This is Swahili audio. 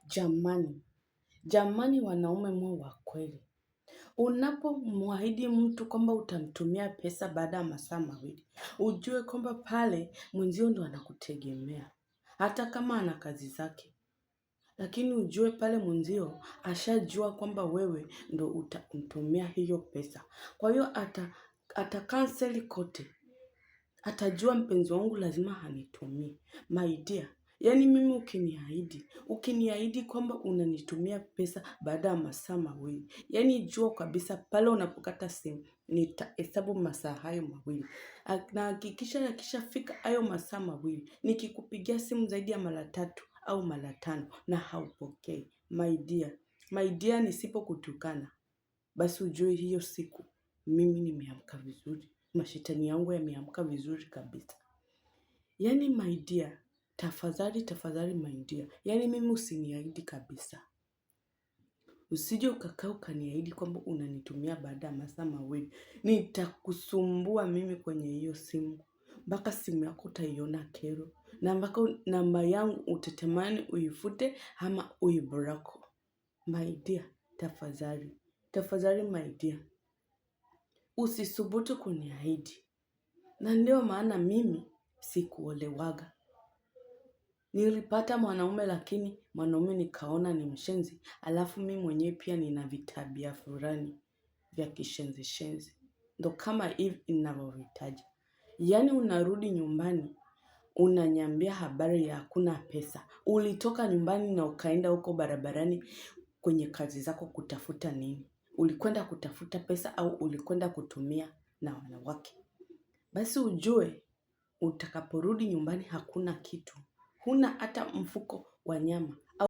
Jamani, jamani wanaume muwe wa kweli. Unapomwahidi mtu kwamba utamtumia pesa baada ya masaa mawili, ujue kwamba pale mwenzio ndo anakutegemea. Hata kama ana kazi zake. Lakini ujue pale mwenzio ashajua kwamba wewe ndo utamtumia hiyo pesa. Kwa hiyo atakanseli kote. Atajua mpenzi wangu lazima anitumie. My dear, yaani mimi ukiniahidi kwamba unanitumia pesa baada ya masaa mawili. Yaani jua kabisa pale unapokata simu nitahesabu masaa hayo mawili. Na hakikisha yakishafika hayo masaa mawili. Nikikupigia simu zaidi ya mara 3 au mara 5 na haupokei. My dear nisipokutukana. Basi ujue hiyo siku mimi nimeamka vizuri. Mashetani yangu yameamka vizuri kabisa. Yaani my dear, tafadhali my dear. Yaani mimi usiniahidi kabisa. Usije ukakaa ukaniahidi kwamba unanitumia baada ya masaa mawili. Nitakusumbua mimi kwenye hiyo simu. Mpaka simu yako utaiona kero. Na mpaka namba yangu utatamani uifute ama uiblock. My dear, tafadhali my dear. Usisubutu kuniahidi. Na ndio maana mimi sikuolewanga. Nilipata mwanaume lakini mwanaume nikaona ni mshenzi. Alafu mimi mwenyewe pia nina vitabia fulani vya kishenzi. Ndo kama hivi ninavyohitaji. Yaani unarudi nyumbani, unaniambia habari ya hakuna pesa. Ulitoka nyumbani na ukaenda huko barabarani kwenye kazi zako kutafuta nini? Ulikwenda kutafuta pesa au ulikwenda kutumia na wanawake? Basi ujue, utakaporudi nyumbani hakuna kitu. Huna hata mfuko wa nyama.